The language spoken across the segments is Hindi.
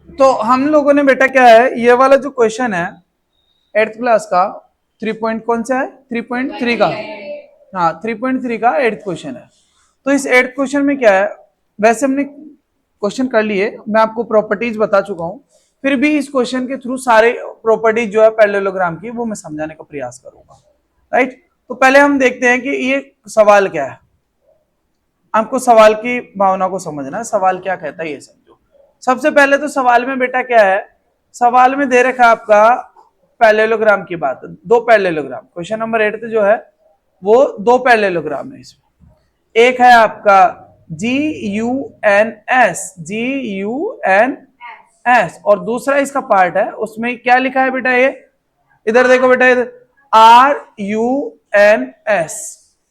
तो हम लोगों ने बेटा क्या है, ये वाला जो क्वेश्चन है 8th क्लास का 3 पॉइंट कौन सा है, 3.3 का, हाँ 3.3 का 8th क्वेश्चन है। तो इस 8th क्वेश्चन में क्या है, वैसे हमने क्वेश्चन कर लिए, मैं आपको प्रॉपर्टीज बता चुका हूं, फिर भी इस क्वेश्चन के थ्रू सारे प्रॉपर्टीज जो है पैरेललोग्राम की वो मैं समझाने का प्रयास करूंगा, राइट। तो पहले हम देखते हैं कि ये सवाल क्या है, आपको सवाल की भावना को समझना है, सवाल क्या कहता है ये समझो। सबसे पहले तो सवाल में बेटा क्या है, सवाल में दे रखा आपका पैरेललोग्राम की बात, दो पैरेललोग्राम, क्वेश्चन नंबर 8 जो है वो दो पैरेललोग्राम है इसमें। एक है आपका GUNS और दूसरा इसका पार्ट है, उसमें क्या लिखा है बेटा, ये इधर देखो बेटा, इधर RUNS,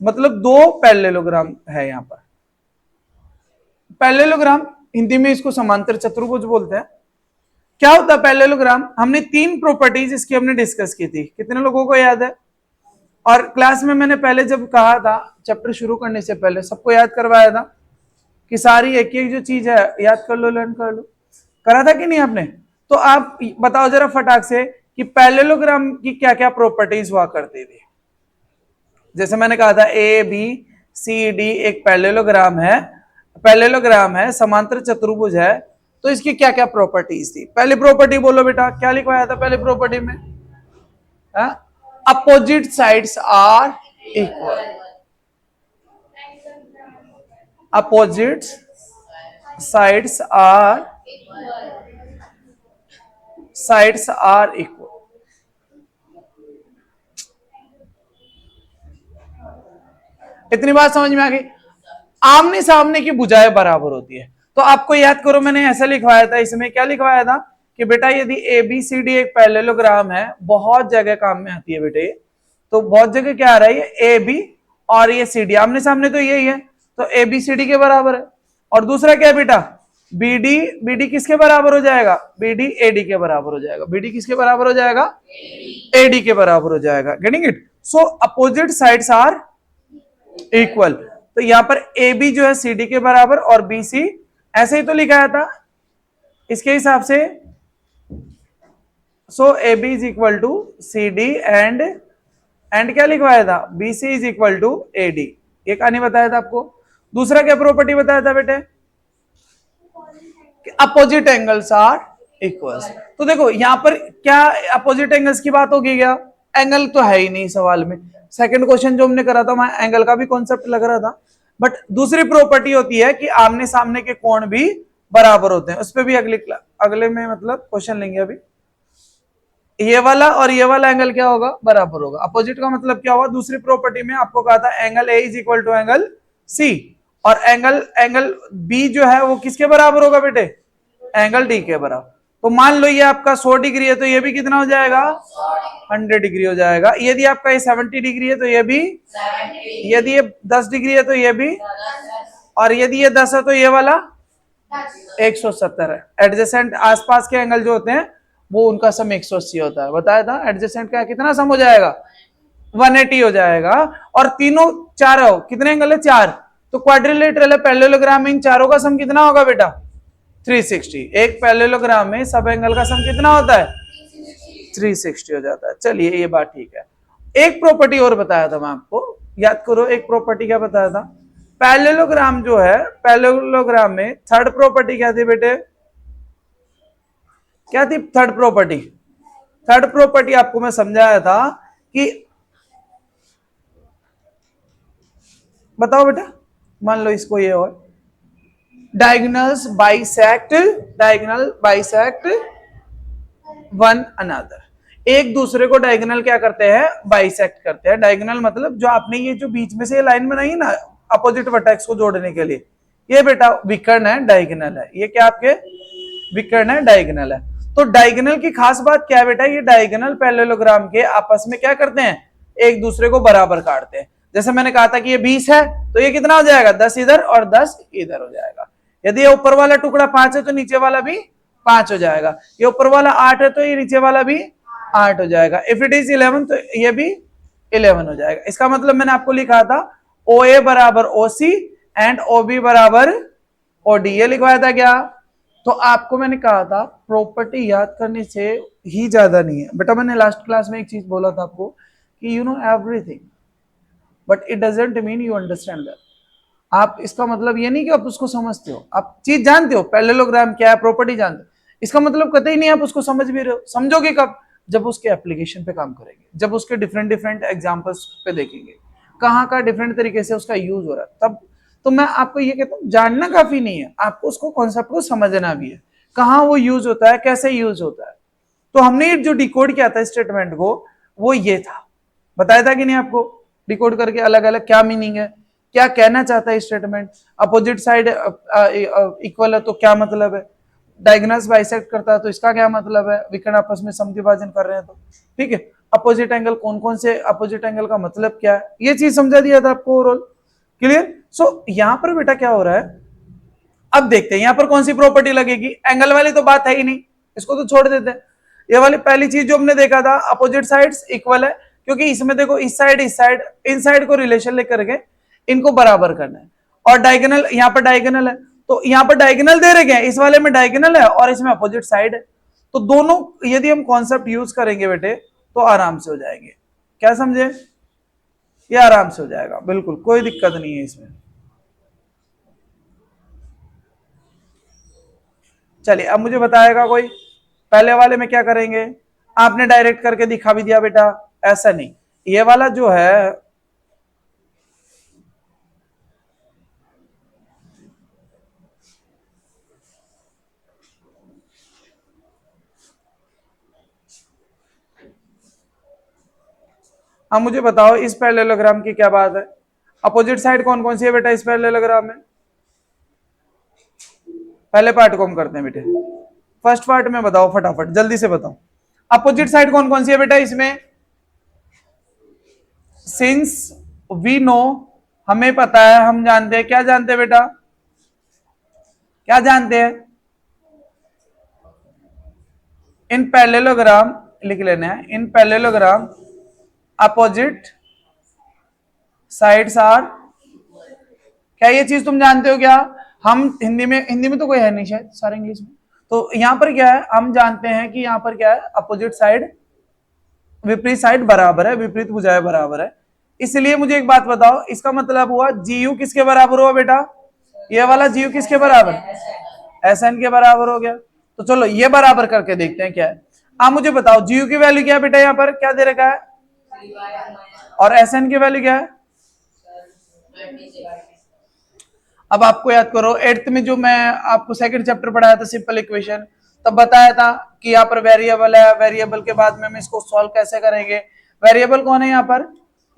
मतलब दो पैरेललोग्राम है यहां पर। पैरेललोग्राम हिंदी में इसको समांतर चतुर्भुज बोलते हैं। क्या होता है पैरेललोग्राम, हमने 3 प्रॉपर्टीज इसकी हमने डिस्कस की थी, कितने लोगों को याद है? और क्लास में मैंने पहले जब कहा था, चैप्टर शुरू करने से पहले सबको याद करवाया था कि सारी एक एक जो चीज है याद कर लो, लर्न कर लो, करा था कि नहीं आपने? तो आप बताओ जरा फटाक से कि पैरेललोग्राम की क्या क्या प्रॉपर्टीज हुआ करती थी। जैसे मैंने कहा था ABCD एक पैरेललोग्राम है, समांतर चतुर्भुज है, तो इसकी क्या क्या प्रॉपर्टीज थी? पहली प्रॉपर्टी बोलो बेटा, क्या लिखवाया था पहली प्रॉपर्टी में? Opposite sides are equal, opposite sides are equal. इतनी बात समझ में आ गई? आमने सामने की भुजाएं बराबर होती है। तो आपको याद करो, मैंने ऐसा लिखवाया था, इसमें क्या लिखवाया था कि बेटा यदि ABCD एक पैरेललोग्राम है, बहुत जगह काम में आती है बेटे, तो बहुत जगह क्या आ रहा है, ये AB और ये CD आमने सामने, तो यही है, तो ABCD के बराबर है। और दूसरा क्या है बेटा, BD किसके बराबर हो जाएगा, BD AD के बराबर हो जाएगा, BD किसके बराबर हो जाएगा, AD के बराबर हो जाएगा। Getting it? So opposite sides are equal, तो यहां पर AB जो है CD के बराबर और BC ऐसे ही तो लिखाया था इसके हिसाब से। So AB is equal to CD and क्या लिखवाया था, BC is equal to AD, ये कहानी बताया था आपको। दूसरा क्या प्रॉपर्टी बताया था बेटे, अपोजिट एंगल्स आर इक्वल्स। तो देखो यहां पर क्या अपोजिट एंगल्स की बात होगी क्या, एंगल तो है ही नहीं सवाल में। सेकंड क्वेश्चन जो हमने करा था वहां एंगल का भी कॉन्सेप्ट लग रहा था, बट दूसरी प्रॉपर्टी होती है कि आमने सामने के कोण भी बराबर होते हैं, उस पर भी अगले में मतलब क्वेश्चन लेंगे। अभी ये वाला और ये वाला एंगल क्या होगा, बराबर होगा। अपोजिट का मतलब क्या हुआ, दूसरी प्रॉपर्टी में आपको कहा था angle A is equal to angle C, और एंगल B जो है वो किसके बराबर होगा बेटे, एंगल D के बराबर। तो मान लो ये आपका 100 डिग्री है, तो ये भी कितना हो जाएगा, 100 डिग्री हो जाएगा। यदि आपका ये 70 डिग्री है तो ये भी 70, यदि ये 10 डिग्री है तो ये भी 10, और यदि ये 10 है तो ये वाला 170 है। एडजेसेंट आसपास के एंगल जो होते हैं वो उनका सम 180 होता है, बताया था। एडजेसेंट का कितना सम हो जाएगा, 180 हो जाएगा। और तीनों चारों कितने एंगल है, 4, तो क्वाड्रिलेटरल है, पैरेललोग्राम में इन चारों का सम कितना होगा बेटा, 360। एक पैरेललोग्राम में सब एंगल का सम कितना होता है, 360 हो जाता है। चलिए ये बात ठीक है। एक प्रॉपर्टी और बताया था मैं आपको, याद करो एक प्रॉपर्टी क्या बताया था, पैरेललोग्राम जो है, पैरेललोग्राम में थर्ड प्रॉपर्टी क्या थी बेटे, क्या थी थर्ड प्रॉपर्टी? थर्ड प्रॉपर्टी आपको मैं समझाया था कि, बताओ बेटा, मान लो इसको ये हो, डायगोनल्स बाइसेक्ट वन अनदर, एक दूसरे को डायगोनल क्या करते हैं, बाइसेक्ट करते हैं। डायगोनल मतलब जो आपने ये जो बीच में से लाइन बनाई ना अपोजिट वर्टेक्स को जोड़ने के लिए, ये बेटा विकर्ण है, डायगोनल है। ये क्या आपके विकर्ण है, डायगोनल है। तो डायगोनल की खास बात क्या है बेटा, ये डायगोनल पैरेललोग्राम के आपस में क्या करते हैं, एक दूसरे को बराबर काटते हैं। जैसे मैंने कहा था कि ये 20 है तो ये कितना हो जाएगा, 10 इधर और 10 इधर हो जाएगा। यदि ये ऊपर वाला टुकड़ा 5 है तो नीचे वाला भी 5 हो जाएगा। ये ऊपर वाला 8 है तो ये नीचे वाला भी 8 हो जाएगा। इफ इट इज 11 तो ये भी 11 हो जाएगा। इसका मतलब मैंने आपको लिखा था OA बराबर OC एंड OB बराबर और डी ये लिखवाया था क्या? तो आपको मैंने कहा था प्रॉपर्टी याद करने से ही ज्यादा नहीं है बेटा। मैंने लास्ट क्लास में एक चीज बोला था आपको कि you know everything but it doesn't mean you understand that. आप इसका मतलब ये नहीं कि आप उसको समझते हो, आप चीज जानते हो, पैरेललोग्राम क्या है, प्रॉपर्टी जानते हो, इसका मतलब कतई नहीं आप उसको समझ भी रहे हो। समझोगे कब? जब उसके एप्लीकेशन पे काम करेंगे, जब उसके डिफरेंट डिफरेंट एग्जांपल्स पे देखेंगे कहाँ का डिफरेंट तरीके से उसका यूज हो रहा है तब। तो मैं आपको ये कहता हूँ जानना काफी नहीं है, आपको उसको कॉन्सेप्ट को समझना भी है, कहाँ वो यूज होता है, कैसे यूज होता है। तो हमने जो डिकोड किया था स्टेटमेंट को वो ये था, बताया था कि नहीं आपको? डिकोड करके अलग अलग क्या मीनिंग है, क्या कहना चाहता है स्टेटमेंट, अपोजिट साइड इक्वल है तो क्या मतलब है, डायगोनल्स बाइसेक्ट करता है तो इसका क्या मतलब है, विकर्ण आपस में समद्विभाजन कर रहे हैं तो ठीक है। अपोजिट एंगल कौन कौन से अपोजिट एंगल का मतलब क्या है, ये चीज समझा दिया था आपको ओवरऑल। क्लियर? सो यहां पर बेटा क्या हो रहा है, अब देखते हैं यहां पर कौन सी प्रॉपर्टी लगेगी। एंगल वाली तो बात है ही नहीं, इसको तो छोड़ देते हैं। ये वाली पहली चीज जो हमने देखा था अपोजिट साइड्स इक्वल है, क्योंकि इसमें देखो इस साइड इन साइड को रिलेशन लेकर के इनको बराबर करना है। और डायगोनल, यहाँ पर डायगोनल है तो यहाँ पर डायगोनल दे रखे हैं, इस वाले में डायगोनल है और इसमें अपोजिट साइड है। तो दोनों यदि हम कॉन्सेप्ट यूज करेंगे बेटे तो आराम से हो जाएंगे। क्या समझे? ये आराम से हो जाएगा, बिल्कुल कोई दिक्कत नहीं है इसमें। चलिए अब मुझे बताएगा कोई, पहले वाले में क्या करेंगे? आपने डायरेक्ट करके दिखा भी दिया बेटा, ऐसा नहीं, ये वाला जो है अब मुझे बताओ इस पैरेललोग्राम की क्या बात है। अपोजिट साइड कौन कौन सी है बेटा इस पैरेललोग्राम में? पहले पार्ट को हम करते हैं बेटे, फर्स्ट पार्ट में बताओ फटाफट जल्दी से बताओ। अपोजिट साइड कौन कौन सी है बेटा इसमें? सिंस वी नो, हमें पता है, हम जानते हैं, क्या जानते हैं बेटा, क्या जानते हैं? इन पैरेललोग्राम लिख लेना है, in parallelogram opposite sides are, क्या ये चीज तुम जानते हो क्या? हम हिंदी में तो कोई है नहीं शायद, सारे इंग्लिश में। तो यहां पर क्या है, हम जानते हैं कि यहां पर क्या है, अपोजिट साइड, विपरीत साइड बराबर है, विपरीत भुजाएं बराबर है। इसलिए मुझे एक बात बताओ, इसका मतलब हुआ जीयू किसके बराबर हुआ बेटा? ये वाला जीयू किसके बराबर? एस एन के बराबर हो गया। तो चलो ये बराबर करके देखते हैं क्या है। आप मुझे बताओ जीयू की वैल्यू क्या है बेटा, यहाँ पर क्या दे रखा है, और एस एन की वैल्यू क्या है? अब आपको याद करो एट्थ में जो मैं आपको सेकंड चैप्टर पढ़ाया था सिंपल इक्वेशन, तब बताया था कि यहाँ पर वेरिएबल है, वेरिएबल के बाद में हम इसको सॉल्व कैसे करेंगे। वेरिएबल कौन है यहाँ पर?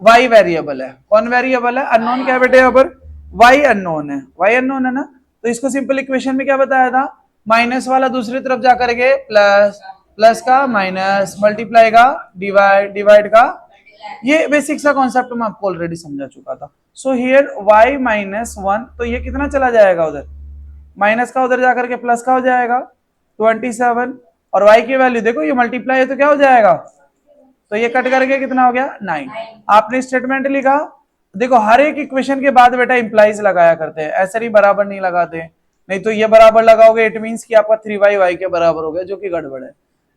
वाई वेरिएबल है। कौन वेरिएबल है? अननोन क्या है बेटे यहाँ पर? वाई अननोन है, वाई अननोन है ना। तो इसको सिंपल इक्वेशन में क्या बताया था, माइनस वाला दूसरी तरफ जाकर के प्लस, प्लस का माइनस, मल्टीप्लाई का डिवाइड, डिवाइड का, ये बेसिक सा कॉन्सेप्ट मैं आपको ऑलरेडी समझा चुका था। सो हियर y माइनस 1, तो ये कितना चला जाएगा उधर, माइनस का उधर जाकर के प्लस का हो जाएगा 27, और y की वैल्यू देखो ये मल्टीप्लाई है तो क्या हो जाएगा, तो ये कट करके कितना हो गया 9। आपने स्टेटमेंट लिखा, देखो हर एक इक्वेशन के बाद बेटा इंप्लाइज लगाया करते हैं, ऐसे ही बराबर नहीं लगाते, नहीं तो ये बराबर लगाओगे इट मींस कि आपका 3y y के बराबर हो गया, जो कि गड़बड़ है।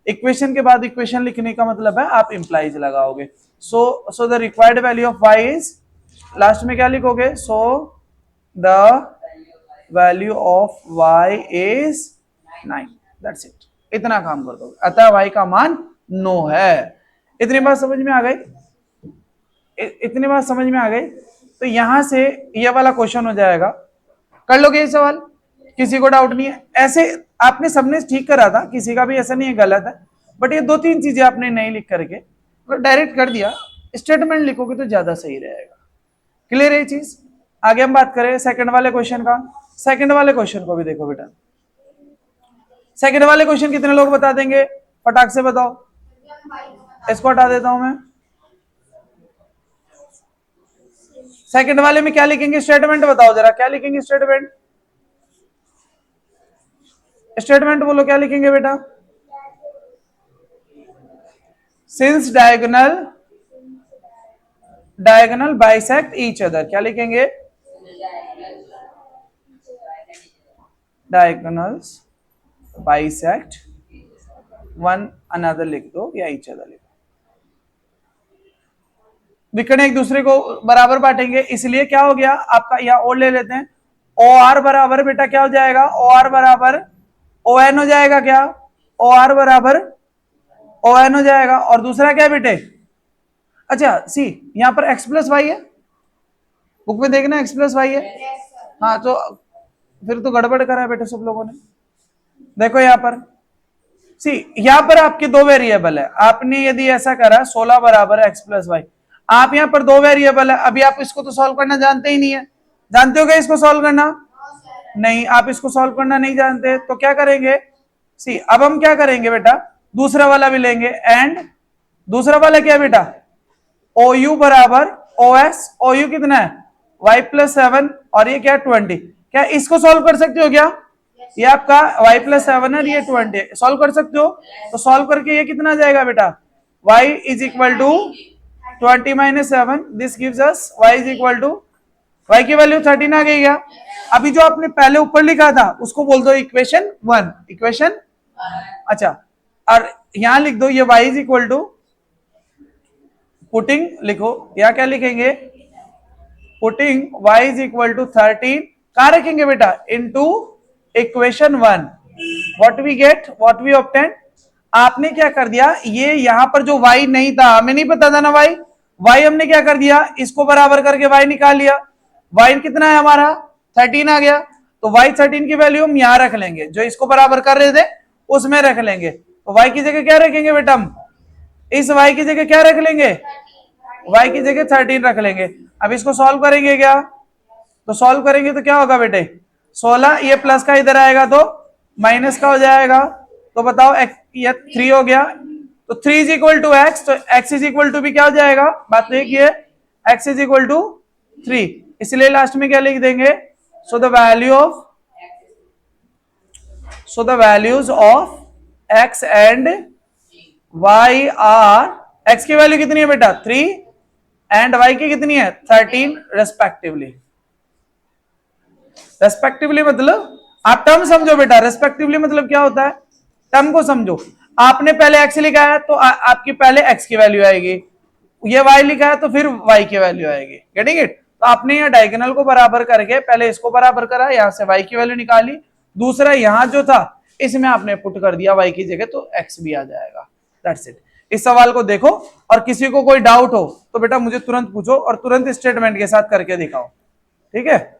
इक्वेशन के बाद इक्वेशन लिखने का मतलब है आप इंप्लाइज लगाओगे। So the required value of y is, last में क्या लिखोगे, so the value of y is 9, that's it, इतना काम कर दोगे। अतः y का मान 9 है। इतनी बात समझ में आ गई? इतनी बात समझ में आ गई? तो यहां से ये वाला क्वेश्चन हो जाएगा, कर लोगे ये सवाल, किसी को डाउट नहीं है? ऐसे आपने सबने ठीक करा था, किसी का भी ऐसा नहीं है गलत है, बट ये 2-3 चीजें आपने नहीं लिख करके डायरेक्ट कर दिया, स्टेटमेंट लिखोगे तो ज्यादा सही रहेगा। क्लियर है ये चीज? आगे हम बात करें सेकंड वाले क्वेश्चन का। सेकंड वाले क्वेश्चन को भी देखो बेटा, सेकंड वाले क्वेश्चन कितने लोग बता देंगे, फटाक से बताओ। इसको हटा देता हूं मैं। सेकंड वाले में क्या लिखेंगे, स्टेटमेंट बताओ जरा, क्या लिखेंगे स्टेटमेंट? स्टेटमेंट बोलो क्या लिखेंगे बेटा? Since diagonal bisect each other, क्या लिखेंगे? डायगोनल्स बाइसेक्ट वन अनदर लिख दो या ईच अदर लिख दो। विकर्ण एक दूसरे को बराबर बांटेंगे, इसलिए क्या हो गया आपका, यहाँ और ले लेते हैं, ओ आर बराबर बेटा क्या हो जाएगा, ओ आर बराबर ओ एन हो जाएगा, क्या ओ आर बराबर ओ एन हो जाएगा। और दूसरा क्या बेटे, अच्छा सी यहां पर x प्लस वाई है, बुक में देखना x प्लस वाई है। हाँ तो फिर तो गड़बड़ करा है बेटे सब लोगों ने। देखो यहां पर सी, यहां पर आपके दो वेरिएबल है, आपने यदि ऐसा करा 16 बराबर x प्लस वाई, आप यहां पर दो वेरिएबल है, अभी आप इसको तो सॉल्व करना जानते ही नहीं है, जानते हो क्या इसको सॉल्व करना? नहीं, आप इसको सॉल्व करना नहीं जानते, तो क्या करेंगे सी, अब हम क्या करेंगे बेटा, दूसरा वाला भी लेंगे, एंड दूसरा वाला क्या बेटा, ओ यू बराबर ओ एस, ओ यू कितना है y प्लस 7 और ये क्या 20, क्या इसको सॉल्व कर सकते हो क्या? ये आपका y प्लस 7 है, ये 20 सॉल्व कर सकते हो, तो सॉल्व करके ये कितना आ जाएगा बेटा, y is equal to 20 minus 7, this gives us y is equal to, y की वैल्यू 13 आ गई क्या? अभी जो आपने पहले ऊपर लिखा था उसको बोल दो इक्वेशन 1, इक्वेशन, अच्छा और यहां लिख दो ये y is equal to, putting लिखो, या क्या लिखेंगे, putting y is equal to 13 कहां रखेंगे बेटा, into equation 1, what we get, what we obtain, आपने क्या कर दिया, ये यहां पर जो y नहीं था, हमें नहीं पता था ना y हमने क्या कर दिया, इसको बराबर करके y निकाल लिया, y कितना है हमारा 13 आ गया, तो y 13 की वैल्यू हम यहां रख लेंगे, जो इसको बराबर कर रहे थे उसमें रख लेंगे, तो y की जगह क्या रखेंगे बेटा, हम इस y की जगह क्या रख लेंगे, y की जगह 13 रख लेंगे। अब इसको सॉल्व करेंगे क्या, तो सॉल्व करेंगे तो क्या होगा बेटे, 16, ये प्लस का इधर आएगा तो माइनस का हो जाएगा, तो बताओ ये 3 हो गया, तो 3 इज इक्वल टू एक्स, तो x इज इक्वल टू भी क्या हो जाएगा, बात देखिए x इज इक्वल टू 3, इसलिए लास्ट में क्या लिख देंगे, so the values of x and y are, x की वैल्यू कितनी है बेटा 3 एंड y की कितनी है 13 रेस्पेक्टिवली, रेस्पेक्टिवली मतलब आप टर्म समझो बेटा, रेस्पेक्टिवली मतलब क्या होता है, टर्म को समझो, आपने पहले x लिखा है तो आपकी पहले x की वैल्यू आएगी, ये y लिखा है तो फिर y की वैल्यू आएगी, गेटिंग इट, तो आपने यहाँ डायगोनल को बराबर करके पहले इसको बराबर करा, यहां से y की वैल्यू निकाली, दूसरा यहां जो था इसमें आपने पुट कर दिया y की जगह, तो x भी आ जाएगा, दैट्स इट। इस सवाल को देखो और किसी को कोई डाउट हो तो बेटा मुझे तुरंत पूछो और तुरंत स्टेटमेंट के साथ करके दिखाओ, ठीक है।